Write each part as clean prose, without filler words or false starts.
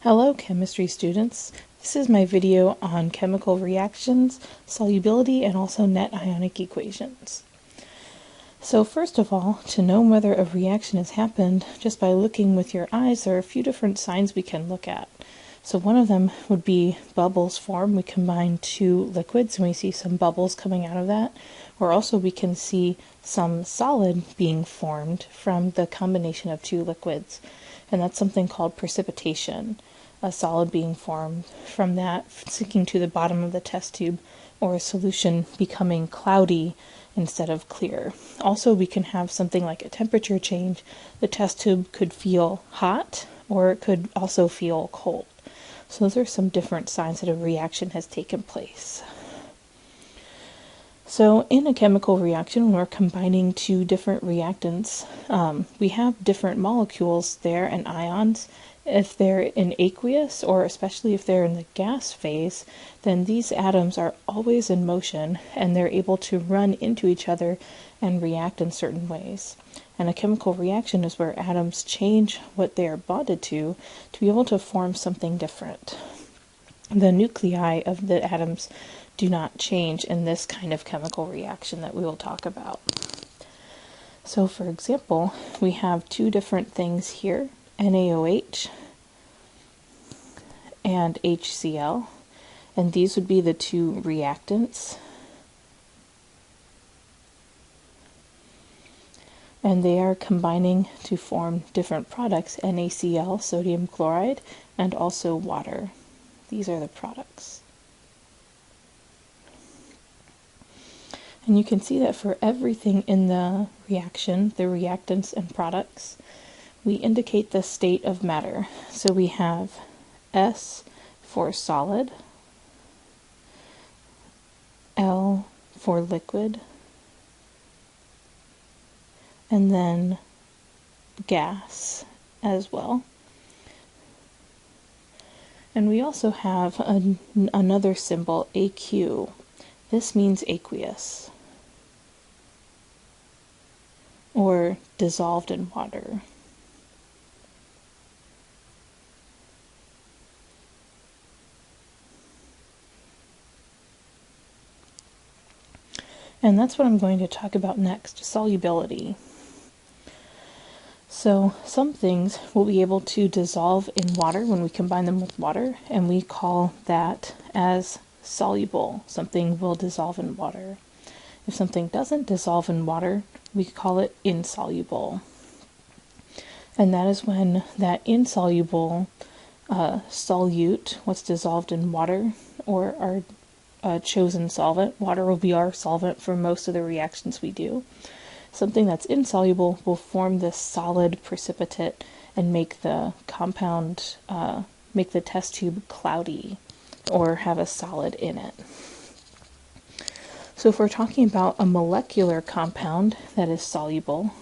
Hello chemistry students, this is my video on chemical reactions, solubility, and also net ionic equations. So first of all, to know whether a reaction has happened just by looking with your eyes, there are a few different signs we can look at. So one of them would be bubbles form. We combine two liquids and we see some bubbles coming out of that. Or also we can see some solid being formed from the combination of two liquids. And that's something called precipitation. A solid being formed from that sinking to the bottom of the test tube, or a solution becoming cloudy instead of clear. Also, we can have something like a temperature change. The test tube could feel hot, or it could also feel cold. So those are some different signs that a reaction has taken place. So in a chemical reaction, when we're combining two different reactants, we have different molecules there and ions. If they're in aqueous, or especially if they're in the gas phase, then these atoms are always in motion and they're able to run into each other and react in certain ways. And a chemical reaction is where atoms change what they are bonded to be able to form something different. The nuclei of the atoms do not change in this kind of chemical reaction that we will talk about. So for example, we have two different things here, NaOH and HCl, and these would be the two reactants. And they are combining to form different products, NaCl, sodium chloride, and also water. These are the products. And you can see that for everything in the reaction, the reactants and products, we indicate the state of matter. So we have S for solid, L for liquid, and then gas as well. And we also have another symbol, AQ. This means aqueous, or dissolved in water. And that's what I'm going to talk about next, solubility. So some things will be able to dissolve in water when we combine them with water, and we call that as soluble. Something will dissolve in water. If something doesn't dissolve in water, we call it insoluble. And that is when that insoluble solute, what's dissolved in water, or our chosen solvent. Water will be our solvent for most of the reactions we do. Something that's insoluble will form this solid precipitate and make the compound, make the test tube cloudy, or have a solid in it. So if we're talking about a molecular compound that is soluble,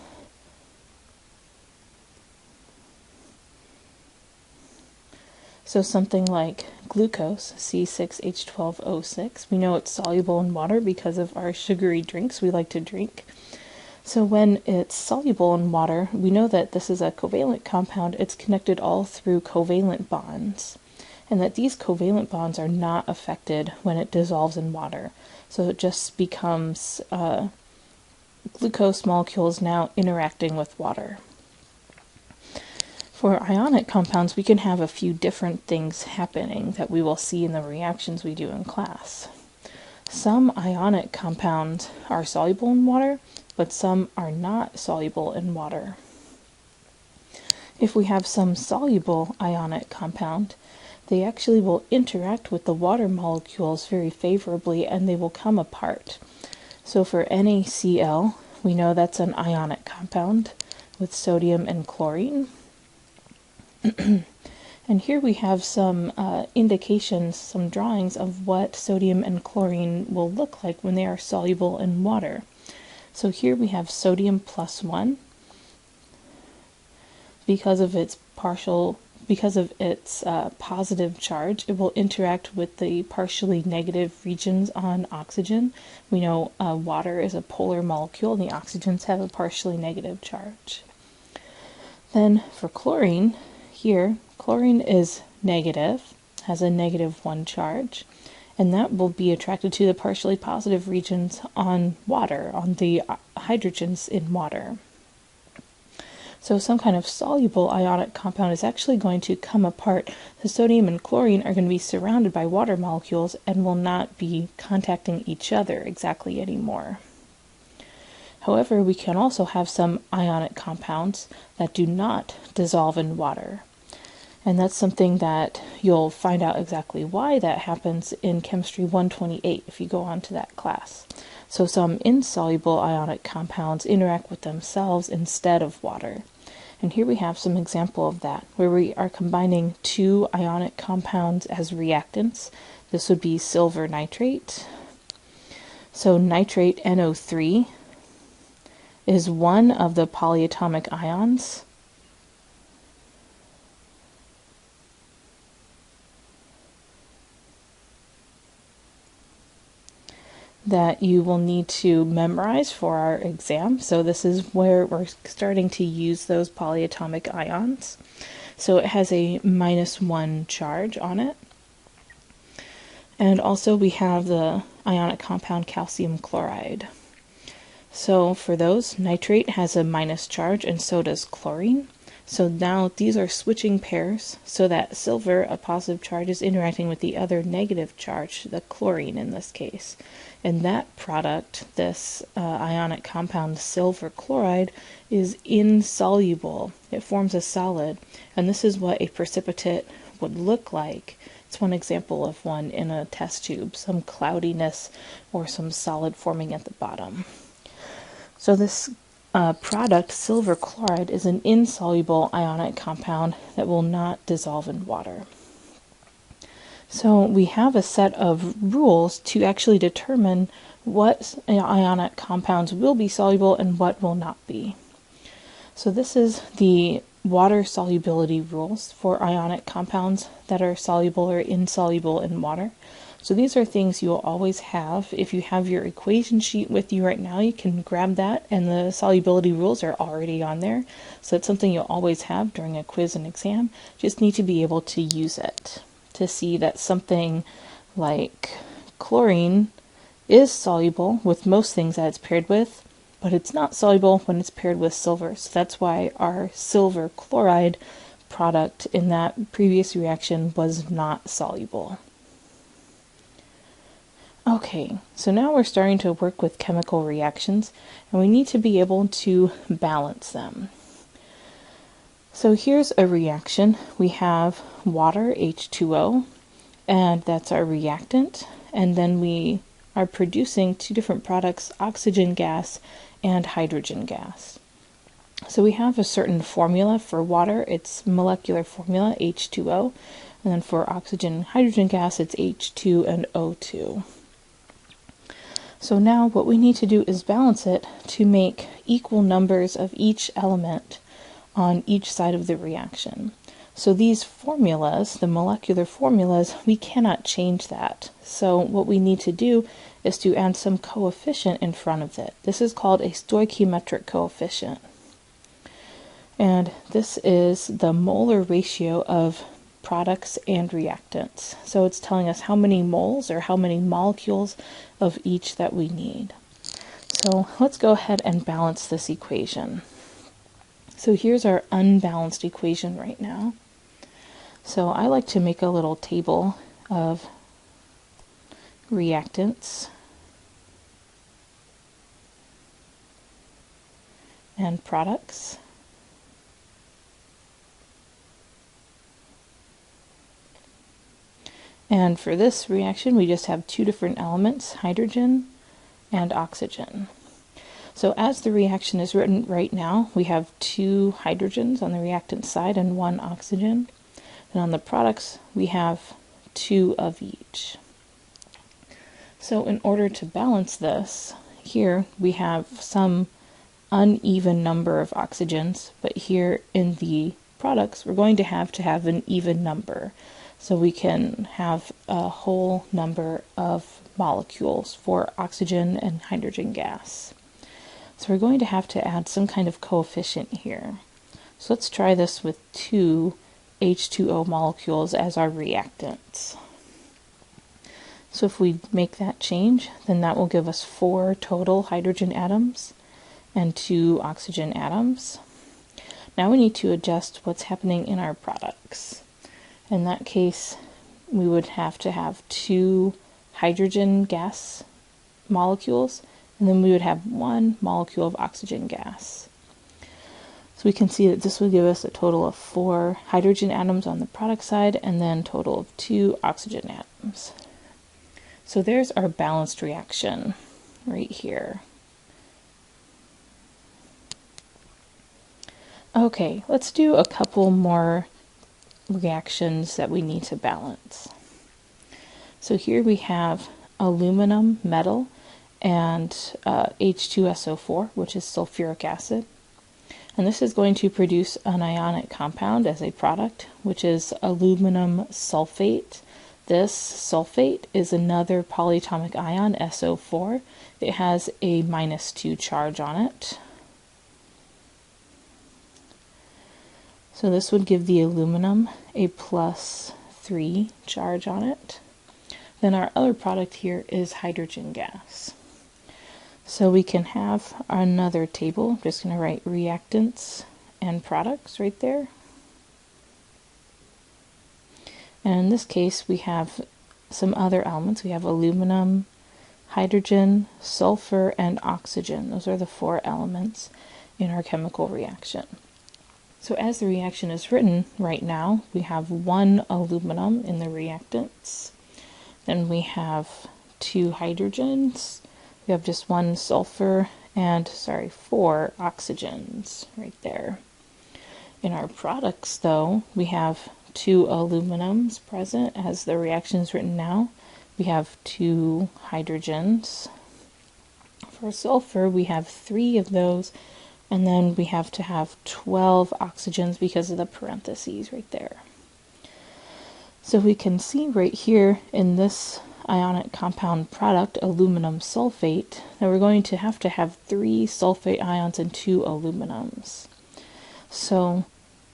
so something like glucose, C6H12O6, we know it's soluble in water because of our sugary drinks we like to drink. So when it's soluble in water, we know that this is a covalent compound. It's connected all through covalent bonds, and that these covalent bonds are not affected when it dissolves in water. So it just becomes glucose molecules now interacting with water. For ionic compounds, we can have a few different things happening that we will see in the reactions we do in class. Some ionic compounds are soluble in water, but some are not soluble in water. If we have some soluble ionic compound, they actually will interact with the water molecules very favorably and they will come apart. So for NaCl, we know that's an ionic compound with sodium and chlorine. And here we have some indications, some drawings of what sodium and chlorine will look like when they are soluble in water. So here we have sodium plus 1. Because of its positive charge, it will interact with the partially negative regions on oxygen. We know water is a polar molecule and the oxygens have a partially negative charge. Then for chlorine, here, chlorine is negative, has a -1 charge, and that will be attracted to the partially positive regions on water, on the hydrogens in water. So some kind of soluble ionic compound is actually going to come apart. The sodium and chlorine are going to be surrounded by water molecules and will not be contacting each other exactly anymore. However, we can also have some ionic compounds that do not dissolve in water. And that's something that you'll find out exactly why that happens in Chemistry 128 if you go on to that class. So some insoluble ionic compounds interact with themselves instead of water. And here we have some example of that, where we are combining two ionic compounds as reactants. This would be silver nitrate. So nitrate NO3 is one of the polyatomic ions. That you will need to memorize for our exam. So this is where we're starting to use those polyatomic ions. So it has a -1 charge on it. And also we have the ionic compound calcium chloride. So for those, nitrate has a minus charge and so does chlorine. So now these are switching pairs so that silver, a positive charge, is interacting with the other negative charge, the chlorine in this case. And that product, this ionic compound silver chloride, is insoluble. It forms a solid, and this is what a precipitate would look like. It's one example of one in a test tube, some cloudiness or some solid forming at the bottom. So this product, silver chloride, is an insoluble ionic compound that will not dissolve in water. So we have a set of rules to actually determine what ionic compounds will be soluble and what will not be. So this is the water solubility rules for ionic compounds that are soluble or insoluble in water. So these are things you'll always have. If you have your equation sheet with you right now, you can grab that, and the solubility rules are already on there. So it's something you'll always have during a quiz and exam. Just need to be able to use it to see that something like chlorine is soluble with most things that it's paired with, but it's not soluble when it's paired with silver. So that's why our silver chloride product in that previous reaction was not soluble. Okay, so now we're starting to work with chemical reactions, and we need to be able to balance them. So here's a reaction. We have water, H2O, and that's our reactant, and then we are producing two different products, oxygen gas and hydrogen gas. So we have a certain formula for water. It's molecular formula, H2O, and then for oxygen and hydrogen gas, it's H2 and O2. So now what we need to do is balance it to make equal numbers of each element on each side of the reaction. So these formulas, the molecular formulas, we cannot change that. So what we need to do is to add some coefficient in front of it. This is called a stoichiometric coefficient. And this is the molar ratio of products and reactants. So it's telling us how many moles or how many molecules of each that we need. So let's go ahead and balance this equation. So here's our unbalanced equation right now. So I like to make a little table of reactants and products. And for this reaction, we just have two different elements, hydrogen and oxygen. So as the reaction is written right now, we have two hydrogens on the reactant side and one oxygen. And on the products, we have two of each. So in order to balance this, here we have some uneven number of oxygens, but here in the products, we're going to have an even number. So we can have a whole number of molecules for oxygen and hydrogen gas. So we're going to have to add some kind of coefficient here. So let's try this with two H2O molecules as our reactants. So if we make that change, then that will give us 4 total hydrogen atoms and 2 oxygen atoms. Now we need to adjust what's happening in our products. In that case, we would have to have 2 hydrogen gas molecules, and then we would have 1 molecule of oxygen gas. So we can see that this would give us a total of 4 hydrogen atoms on the product side, and then a total of 2 oxygen atoms. So there's our balanced reaction right here. Okay, let's do a couple more reactions that we need to balance. So here we have aluminum metal and H2SO4, which is sulfuric acid. And this is going to produce an ionic compound as a product, which is aluminum sulfate. This sulfate is another polyatomic ion, SO4. It has a -2 charge on it. So this would give the aluminum a +3 charge on it. Then our other product here is hydrogen gas. So we can have another table. I'm just going to write reactants and products right there. And in this case, we have some other elements. We have aluminum, hydrogen, sulfur, and oxygen. Those are the 4 elements in our chemical reaction. So as the reaction is written right now, we have 1 aluminum in the reactants. Then we have 2 hydrogens. We have just 1 sulfur and, 4 oxygens right there. In our products, though, we have 2 aluminums present as the reaction is written now. We have 2 hydrogens. For sulfur, we have 3 of those, and then we have to have 12 oxygens because of the parentheses right there. So we can see right here in this ionic compound product, aluminum sulfate, that we're going to have 3 sulfate ions and 2 aluminums. So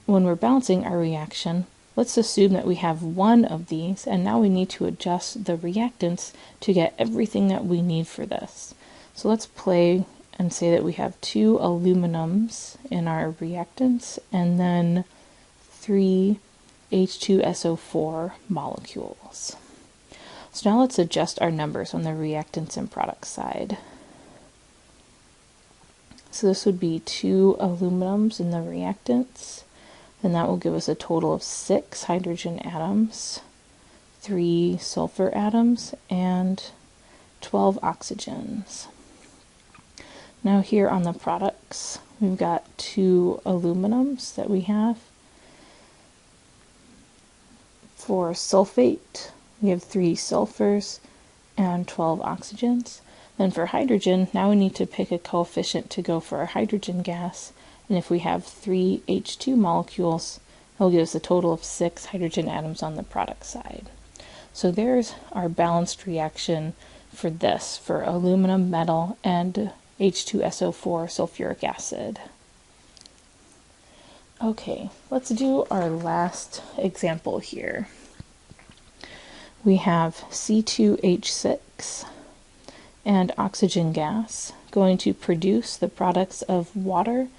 when we're balancing our reaction, let's assume that we have 1 of these, and now we need to adjust the reactants to get everything that we need for this. So let's play and say that we have 2 aluminums in our reactants, and then 3 H2SO4 molecules. So now let's adjust our numbers on the reactants and product side. So this would be 2 aluminums in the reactants, and that will give us a total of 6 hydrogen atoms, 3 sulfur atoms, and 12 oxygens. Now here on the products, we've got 2 aluminums that we have. For sulfate, we have 3 sulfurs and 12 oxygens. Then for hydrogen, now we need to pick a coefficient to go for our hydrogen gas. And if we have 3 H2 molecules, it'll give us a total of 6 hydrogen atoms on the product side. So there's our balanced reaction for this, for aluminum metal and H2SO4 sulfuric acid. Okay, let's do our last example here. We have C2H6 and oxygen gas going to produce the products of water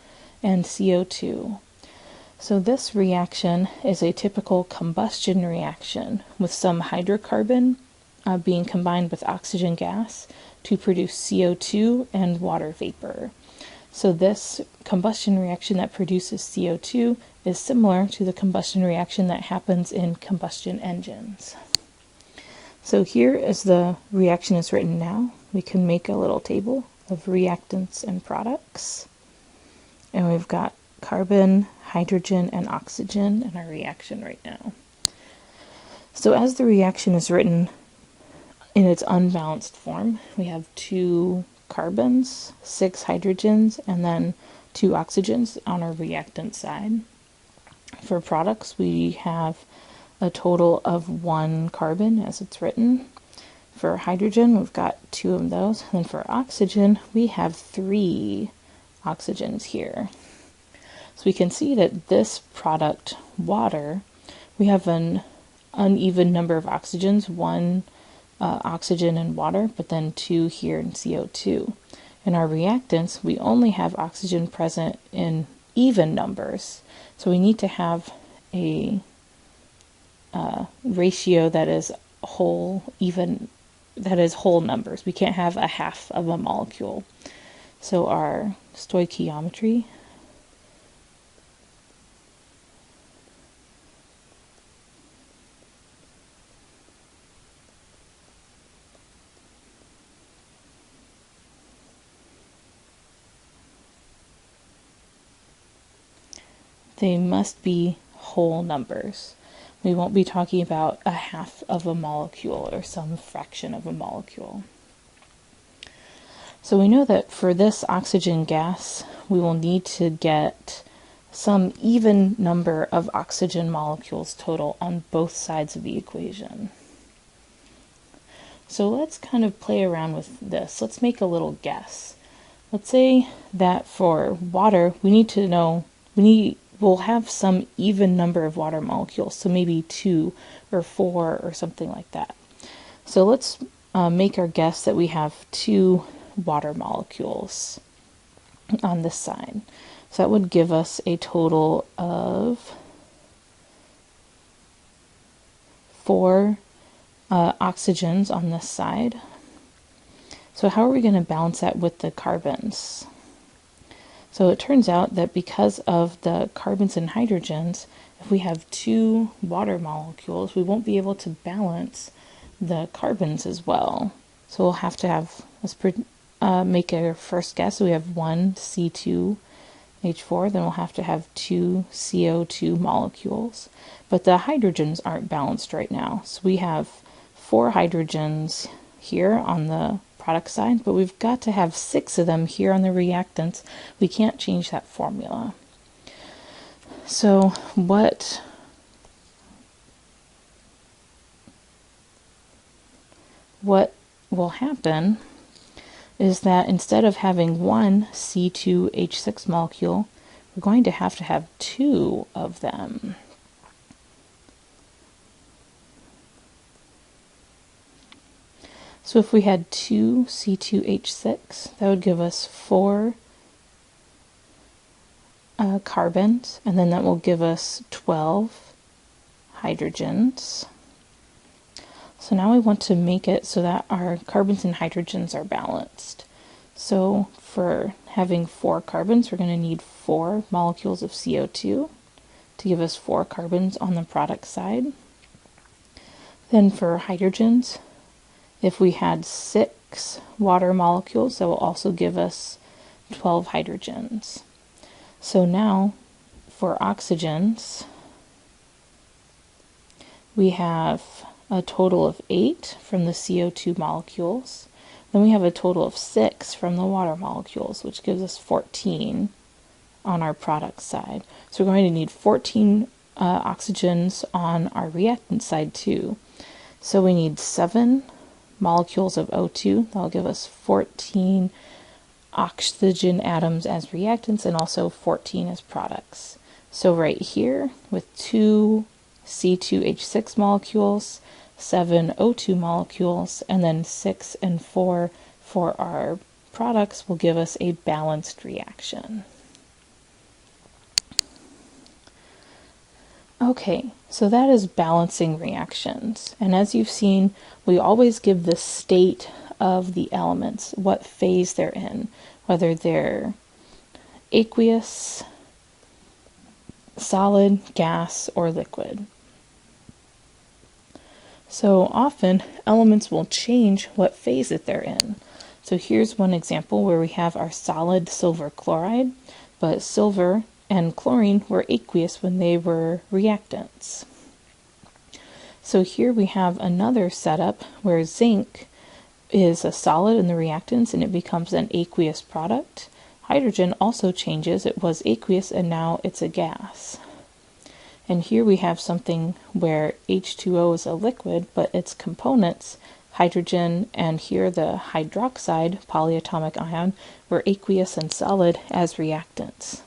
and CO2. So this reaction is a typical combustion reaction with some hydrocarbon being combined with oxygen gas to produce CO2 and water vapor. So this combustion reaction that produces CO2 is similar to the combustion reaction that happens in combustion engines. So here as the reaction is written now, we can make a little table of reactants and products. And we've got carbon, hydrogen, and oxygen in our reaction right now. So as the reaction is written in its unbalanced form, we have 2 carbons, 6 hydrogens, and then 2 oxygens on our reactant side. For products, we have a total of 1 carbon as it's written. For hydrogen, we've got 2 of those. And then for oxygen, we have 3 oxygens here. So we can see that this product, water, we have an uneven number of oxygens, one oxygen in water, but then 2 here in CO2. In our reactants, we only have oxygen present in even numbers, so we need to have a ratio that is whole numbers. We can't have a half of a molecule. So our stoichiometry they must be whole numbers. We won't be talking about a half of a molecule or some fraction of a molecule. So we know that for this oxygen gas, we will need to get some even number of oxygen molecules total on both sides of the equation. So let's kind of play around with this. Let's make a little guess. Let's say that for water, we need to know, we'll have some even number of water molecules, so maybe 2 or 4 or something like that. So let's make our guess that we have 2 water molecules on this side. So that would give us a total of 4 oxygens on this side. So how are we going to balance that with the carbons? So it turns out that because of the carbons and hydrogens, if we have 2 water molecules, we won't be able to balance the carbons as well. So we'll have to have, let's make our first guess. So we have 1 C2H4, then we'll have to have 2 CO2 molecules. But the hydrogens aren't balanced right now. So we have 4 hydrogens here on the product side, but we've got to have 6 of them here on the reactants. We can't change that formula. So what will happen is that instead of having 1 C2H6 molecule, we're going to have 2 of them. So if we had 2 C2H6, that would give us 4 carbons, and then that will give us 12 hydrogens. So now we want to make it so that our carbons and hydrogens are balanced. So for having 4 carbons, we're going to need 4 molecules of CO2 to give us 4 carbons on the product side. Then for hydrogens, if we had 6 water molecules, that will also give us 12 hydrogens. So now for oxygens, we have a total of 8 from the CO2 molecules. Then we have a total of 6 from the water molecules, which gives us 14 on our product side. So we're going to need 14 oxygens on our reactant side too. So we need 7 molecules of O2. That'll give us 14 oxygen atoms as reactants and also 14 as products. So right here with 2 C2H6 molecules, 7 O2 molecules, and then 6 and 4 for our products will give us a balanced reaction. Okay, so that is balancing reactions. And as you've seen, we always give the state of the elements, what phase they're in, whether they're aqueous, solid, gas, or liquid. So often elements will change what phase that they're in. So here's one example where we have our solid silver chloride, but silver and chlorine were aqueous when they were reactants. So here we have another setup where zinc is a solid in the reactants and it becomes an aqueous product. Hydrogen also changes. It was aqueous and now it's a gas. And here we have something where H2O is a liquid, but its components, hydrogen and here the hydroxide, polyatomic ion, were aqueous and solid as reactants.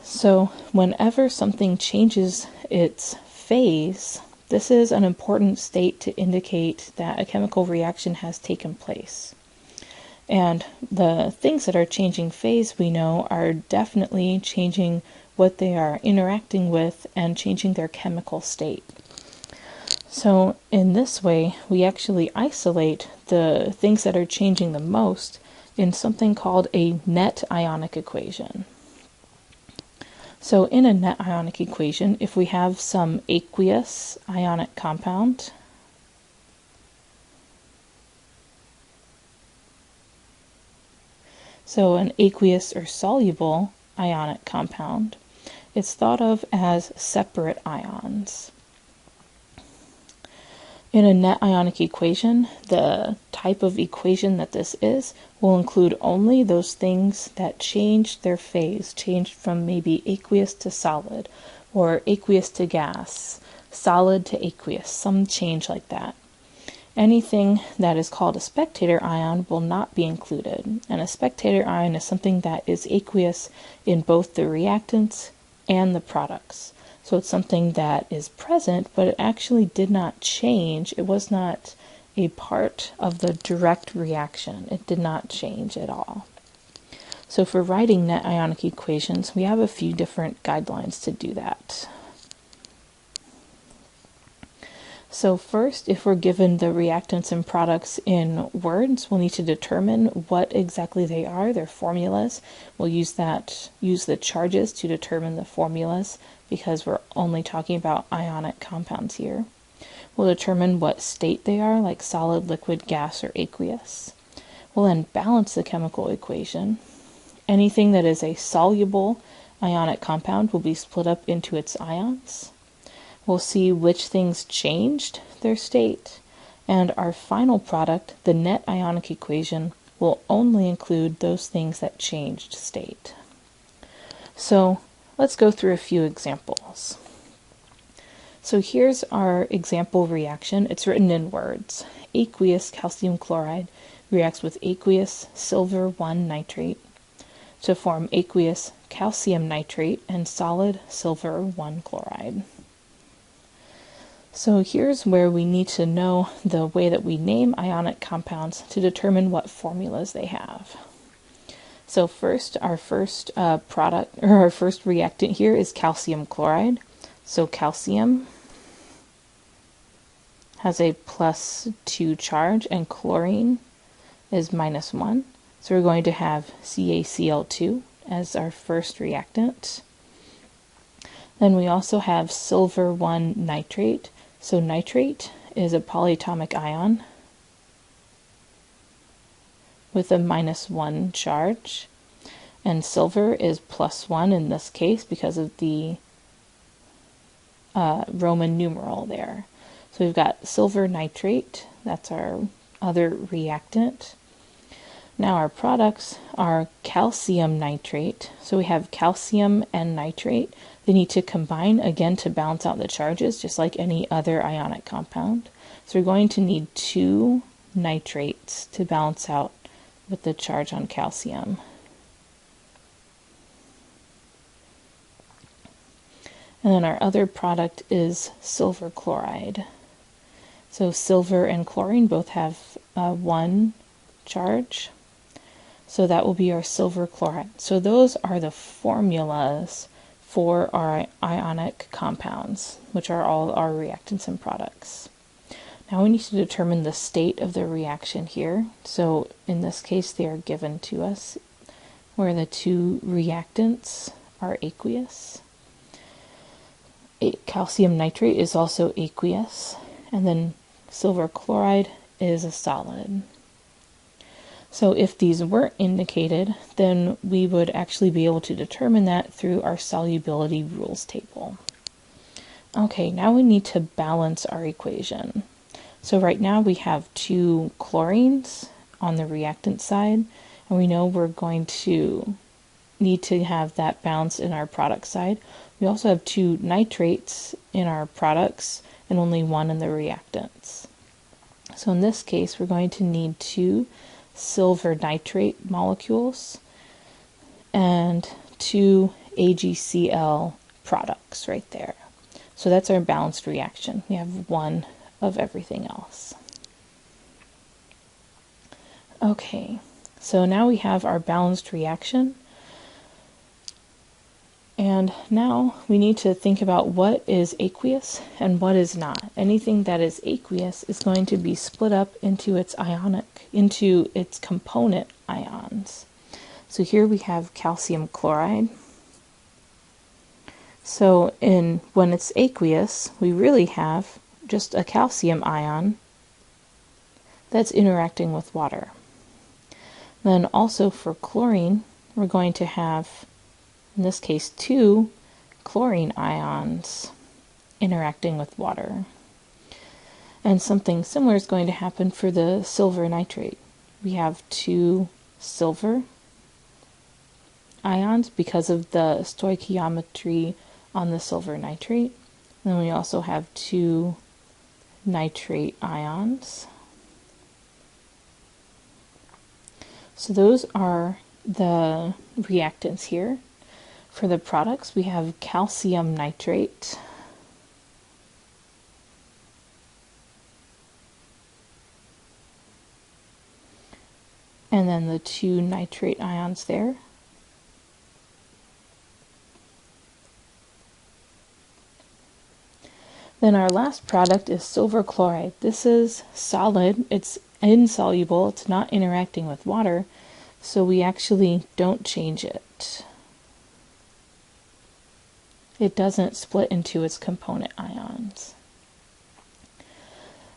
So whenever something changes its phase, this is an important state to indicate that a chemical reaction has taken place. And the things that are changing phase, we know, are definitely changing what they are interacting with and changing their chemical state. So in this way, we actually isolate the things that are changing the most in something called a net ionic equation. So in a net ionic equation, if we have some aqueous ionic compound, so an aqueous or soluble ionic compound, it's thought of as separate ions. In a net ionic equation, the type of equation that this is will include only those things that changed their phase, changed from maybe aqueous to solid, or aqueous to gas, solid to aqueous, some change like that. Anything that is called a spectator ion will not be included, and a spectator ion is something that is aqueous in both the reactants and the products. So it's something that is present, but it actually did not change. It was not a part of the direct reaction. It did not change at all. So for writing net ionic equations, we have a few different guidelines to do that. So first, if we're given the reactants and products in words, we'll need to determine what exactly they are, their formulas. We'll use the charges to determine the formulas because we're only talking about ionic compounds here. We'll determine what state they are, like solid, liquid, gas, or aqueous. We'll then balance the chemical equation. Anything that is a soluble ionic compound will be split up into its ions. We'll see which things changed their state, and our final product, the net ionic equation, will only include those things that changed state. So let's go through a few examples. So here's our example reaction. It's written in words. Aqueous calcium chloride reacts with aqueous silver 1 nitrate to form aqueous calcium nitrate and solid silver 1 chloride. So here's where we need to know the way that we name ionic compounds to determine what formulas they have. So first, our first reactant here is calcium chloride. So calcium has a +2 charge and chlorine is -1. So we're going to have CaCl2 as our first reactant. Then we also have silver 1 nitrate. So nitrate is a polyatomic ion with a -1 charge, and silver is +1 in this case because of the Roman numeral there. So we've got silver nitrate, that's our other reactant. Now our products are calcium nitrate. So we have calcium and nitrate. They need to combine again to balance out the charges, just like any other ionic compound. So we're going to need 2 nitrates to balance out with the charge on calcium. And then our other product is silver chloride. So silver and chlorine both have 1 charge. So that will be our silver chloride. So those are the formulas for our ionic compounds, which are all our reactants and products. Now we need to determine the state of the reaction here. So in this case, they are given to us, where the 2 reactants are aqueous. Calcium nitrate is also aqueous, and then silver chloride is a solid. So if these weren't indicated, then we would actually be able to determine that through our solubility rules table. Okay, now we need to balance our equation. So right now we have 2 chlorines on the reactant side, and we know we're going to need to have that balanced in our product side. We also have 2 nitrates in our products and only 1 in the reactants. So in this case, we're going to need 2 silver nitrate molecules and 2 AgCl products right there. So that's our balanced reaction. We have one of everything else. Okay, so now we have our balanced reaction. And now we need to think about what is aqueous and what is not. Anything that is aqueous is going to be split up into its component ions. So here we have calcium chloride. So when it's aqueous, we really have just a calcium ion that's interacting with water. Then also for chlorine, we're going to have, in this case, 2 chlorine ions interacting with water. And something similar is going to happen for the silver nitrate. We have 2 silver ions because of the stoichiometry on the silver nitrate. And then we also have 2 nitrate ions. So those are the reactants here. For the products, we have calcium nitrate, and then the 2 nitrate ions there. Then our last product is silver chloride. This is solid, it's insoluble, it's not interacting with water, so we actually don't change it. It doesn't split into its component ions.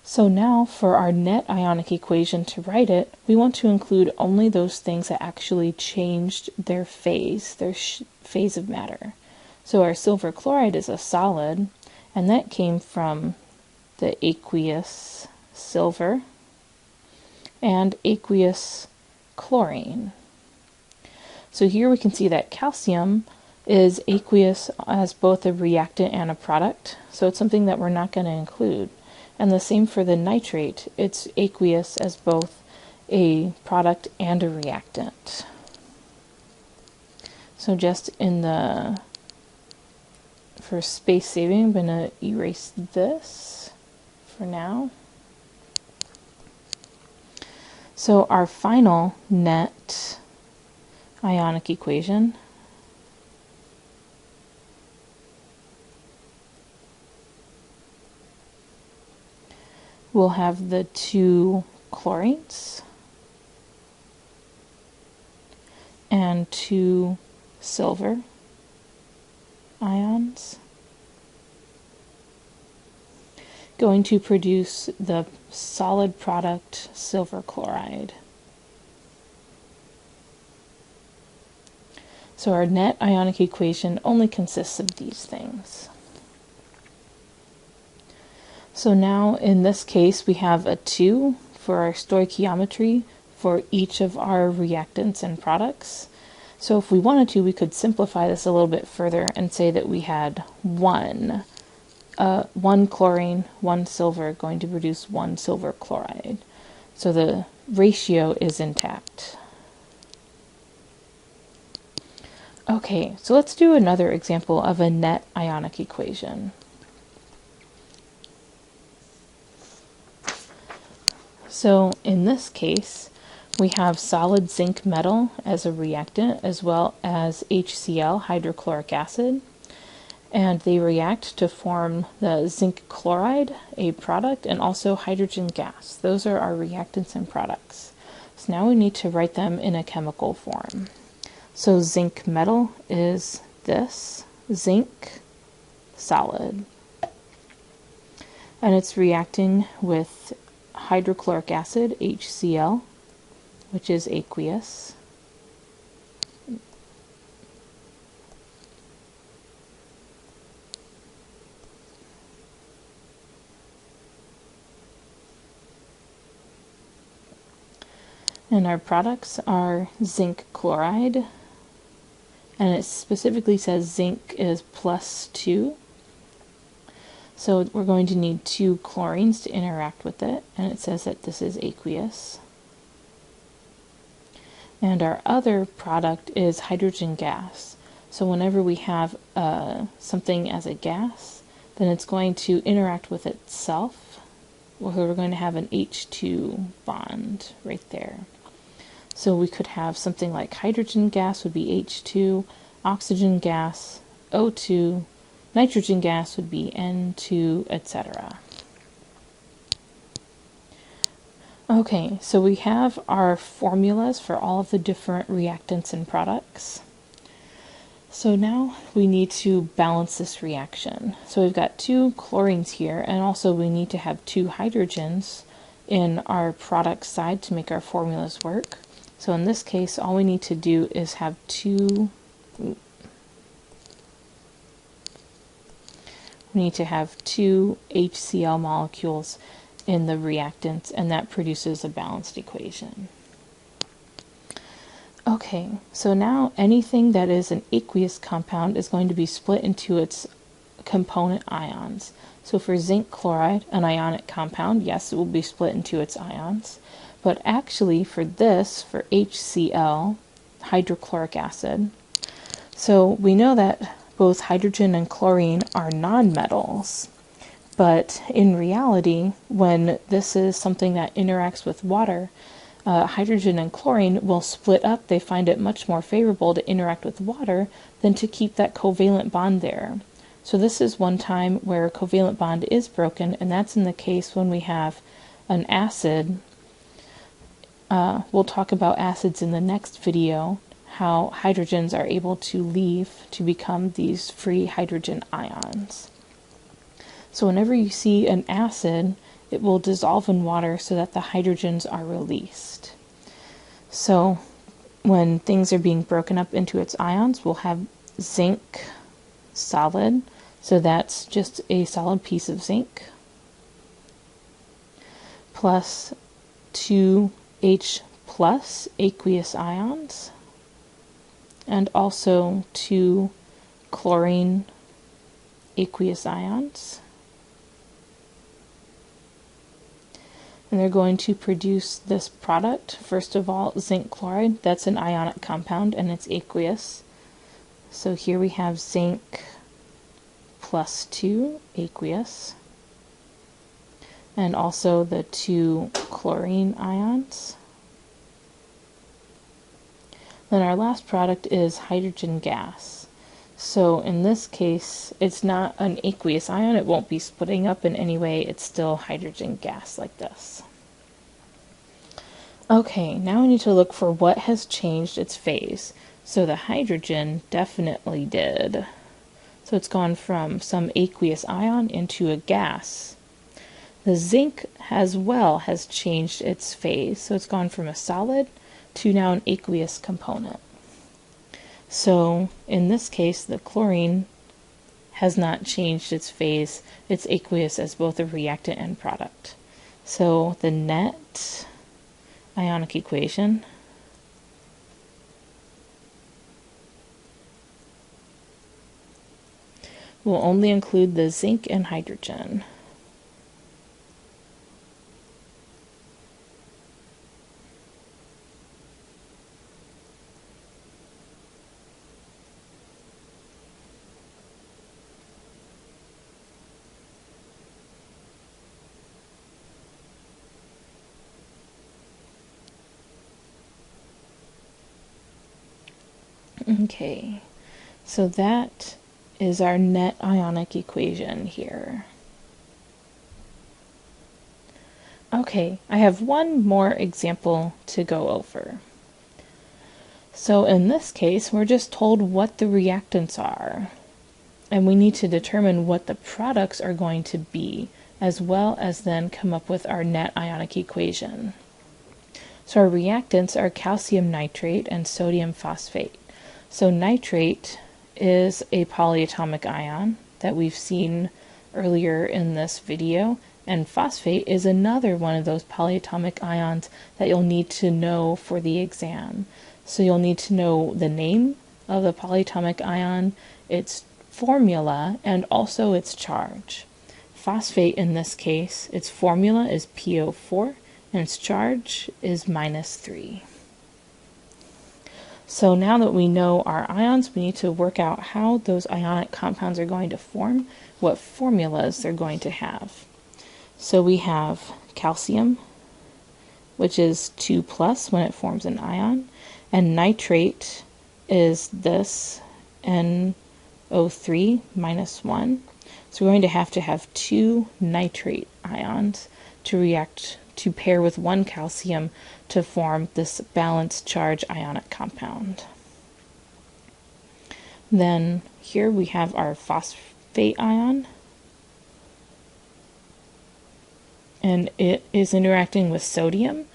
So now for our net ionic equation to write it, we want to include only those things that actually changed their phase of matter. So our silver chloride is a solid, and that came from the aqueous silver and aqueous chlorine. So here we can see that calcium is aqueous as both a reactant and a product, so it's something that we're not going to include. And the same for the nitrate, it's aqueous as both a product and a reactant. So just for space saving, I'm going to erase this for now. So our final net ionic equation will have the 2 chlorines and 2 silver ions, going to produce the solid product silver chloride. So our net ionic equation only consists of these things. So now in this case we have a 2 for our stoichiometry for each of our reactants and products. So if we wanted to, we could simplify this a little bit further and say that we had 1 chlorine, 1 silver going to produce 1 silver chloride. So the ratio is intact. Okay, so let's do another example of a net ionic equation. So in this case, we have solid zinc metal as a reactant as well as HCl, hydrochloric acid, and they react to form the zinc chloride, a product, and also hydrogen gas. Those are our reactants and products. So now we need to write them in a chemical form. So zinc metal is this, zinc solid, and it's reacting with hydrochloric acid, HCl, which is aqueous, and our products are zinc chloride, and it specifically says zinc is +2. So we're going to need 2 chlorines to interact with it, and it says that this is aqueous. And our other product is hydrogen gas. So whenever we have something as a gas, then it's going to interact with itself. Well, we're going to have an H2 bond right there. So we could have something like hydrogen gas would be H2, oxygen gas, O2, nitrogen gas would be N2, etc. Okay, so we have our formulas for all of the different reactants and products. So now we need to balance this reaction. So we've got 2 chlorines here, and also we need to have 2 hydrogens in our product side to make our formulas work. So in this case, all we need to do is have 2 HCl molecules in the reactants, and that produces a balanced equation. Okay, so now anything that is an aqueous compound is going to be split into its component ions. So for zinc chloride, an ionic compound, yes, it will be split into its ions. But actually for this, for HCl, hydrochloric acid, so we know that both hydrogen and chlorine are nonmetals, but in reality, when this is something that interacts with water, hydrogen and chlorine will split up. They find it much more favorable to interact with water than to keep that covalent bond there. So this is one time where a covalent bond is broken, and that's in the case when we have an acid. We'll talk about acids in the next video, how hydrogens are able to leave to become these free hydrogen ions. So whenever you see an acid, it will dissolve in water so that the hydrogens are released. So when things are being broken up into its ions, we'll have zinc solid, so that's just a solid piece of zinc, plus 2H plus aqueous ions, and also 2 chlorine aqueous ions. And they're going to produce this product. First of all, zinc chloride, that's an ionic compound and it's aqueous. So here we have zinc plus 2 aqueous, and also the 2 chlorine ions. Then our last product is hydrogen gas. So in this case, it's not an aqueous ion, it won't be splitting up in any way, it's still hydrogen gas like this. Okay, now we need to look for what has changed its phase. So the hydrogen definitely did. So it's gone from some aqueous ion into a gas. The zinc as well has changed its phase, so it's gone from a solid to now an aqueous component. So in this case, the chlorine has not changed its phase. It's aqueous as both a reactant and product. So the net ionic equation will only include the zinc and hydrogen. Okay, so that is our net ionic equation here. Okay, I have one more example to go over. So in this case, we're just told what the reactants are, and we need to determine what the products are going to be, as well as then come up with our net ionic equation. So our reactants are calcium nitrate and sodium phosphate. So nitrate is a polyatomic ion that we've seen earlier in this video, and phosphate is another one of those polyatomic ions that you'll need to know for the exam. So you'll need to know the name of the polyatomic ion, its formula, and also its charge. Phosphate in this case, its formula is PO4 and its charge is -3. So now that we know our ions, we need to work out how those ionic compounds are going to form, what formulas they're going to have. So we have calcium, which is 2 plus when it forms an ion, and nitrate is this NO3 minus 1. So we're going to have 2 nitrate ions to pair with 1 calcium to form this balanced charge ionic compound. Then here we have our phosphate ion, and it is interacting with sodium,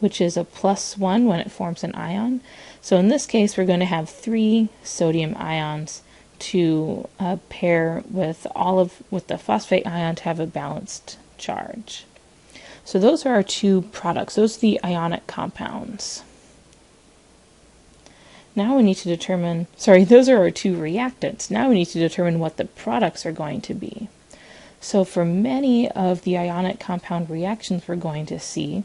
which is a +1 when it forms an ion. So in this case, we're going to have 3 sodium ions to pair with the phosphate ion to have a balanced charge. So those are our 2 products. Those are the ionic compounds. Now we need to determine, those are our 2 reactants. Now we need to determine what the products are going to be. So for many of the ionic compound reactions we're going to see,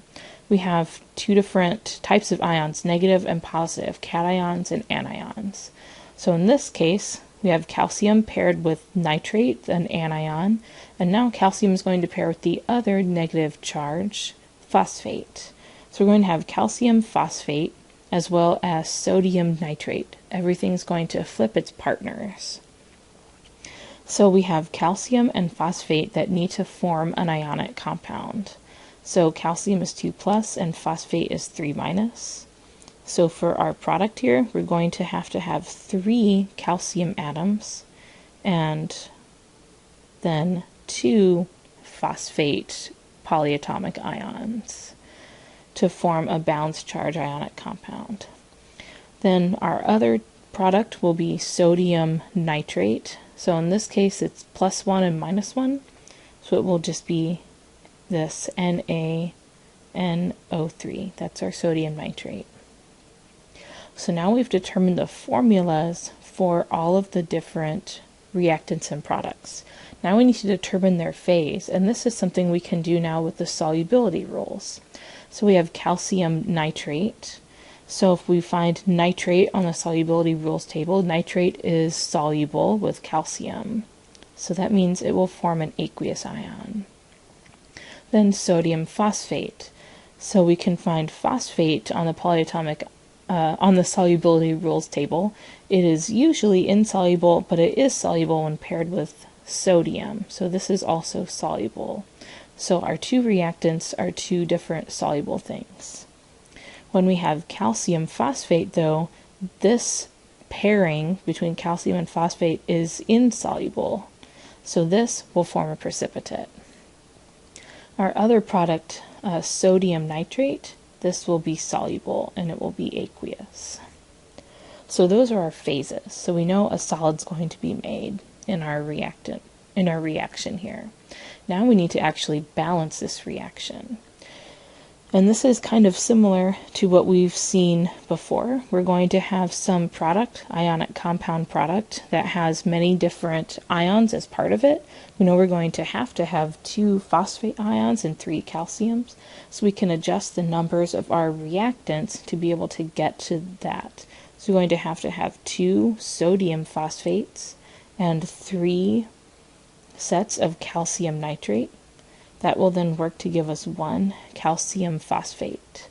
we have 2 different types of ions, negative and positive, cations and anions. So in this case, we have calcium paired with nitrate, an anion, and now calcium is going to pair with the other negative charge, phosphate. So we're going to have calcium phosphate as well as sodium nitrate. Everything's going to flip its partners. So we have calcium and phosphate that need to form an ionic compound. So calcium is 2 plus and phosphate is 3 minus. So for our product here, we're going to have 3 calcium atoms and then 2 phosphate polyatomic ions to form a balanced charge ionic compound. Then our other product will be sodium nitrate. So in this case, it's +1 and -1. So it will just be this NaNO3. That's our sodium nitrate. So now we've determined the formulas for all of the different reactants and products. Now we need to determine their phase, and this is something we can do now with the solubility rules. So we have calcium nitrate. So if we find nitrate on the solubility rules table, nitrate is soluble with calcium. So that means it will form an aqueous ion. Then sodium phosphate. So we can find phosphate on the polyatomic on the solubility rules table. It is usually insoluble, but it is soluble when paired with sodium. So this is also soluble. So our 2 reactants are 2 different soluble things. When we have calcium phosphate, though, this pairing between calcium and phosphate is insoluble. So this will form a precipitate. Our other product, sodium nitrate, this will be soluble and it will be aqueous. So those are our phases. So we know a solid's going to be made in our reaction here. Now we need to actually balance this reaction. And this is kind of similar to what we've seen before. We're going to have some product, ionic compound product, that has many different ions as part of it. We know we're going to have 2 phosphate ions and 3 calciums, so we can adjust the numbers of our reactants to be able to get to that. So we're going to have 2 sodium phosphates and 3 sets of calcium nitrate. That will then work to give us 1 calcium phosphate.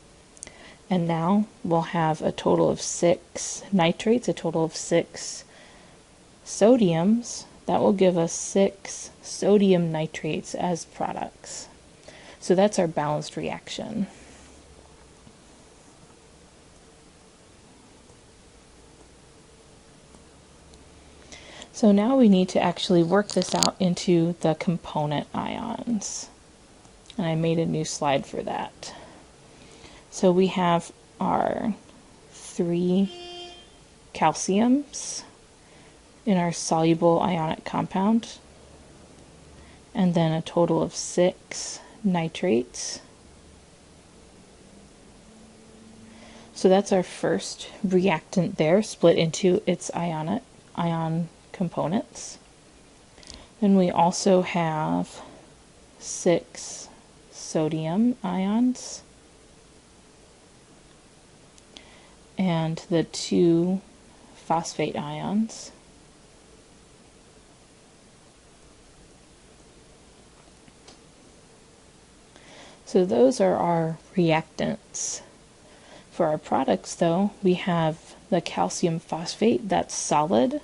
And now we'll have a total of 6 nitrates, a total of 6 sodiums. That will give us 6 sodium nitrates as products. So that's our balanced reaction. So now we need to actually work this out into the component ions. And I made a new slide for that. So we have our 3 calciums in our soluble ionic compound, and then a total of 6 nitrates. So that's our first reactant there, split into its ion components. Then we also have 6 sodium ions and the 2 phosphate ions. So those are our reactants. For our products, though, we have the calcium phosphate, that's solid,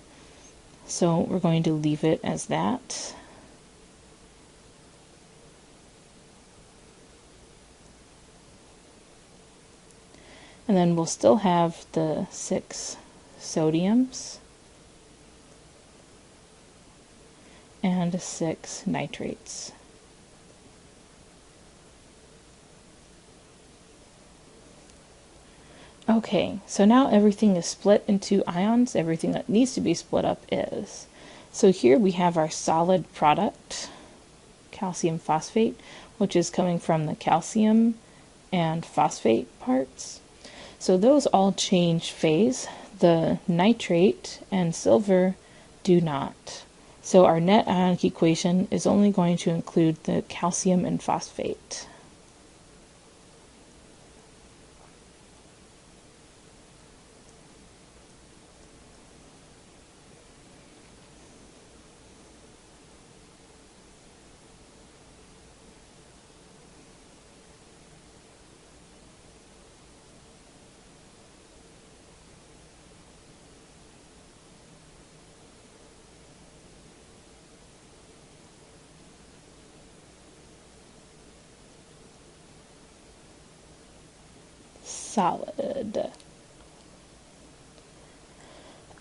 so we're going to leave it as that. And then we'll still have the 6 sodiums and 6 nitrates. Okay, so now everything is split into ions. Everything that needs to be split up is. So here we have our solid product, calcium phosphate, which is coming from the calcium and phosphate parts. So those all change phase. The nitrate and silver do not. So our net ionic equation is only going to include the calcium and phosphate. Solid.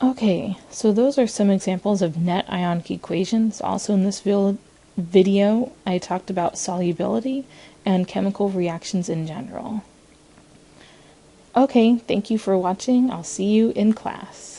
Okay, so those are some examples of net ionic equations. Also in this video, I talked about solubility and chemical reactions in general. Okay, thank you for watching. I'll see you in class.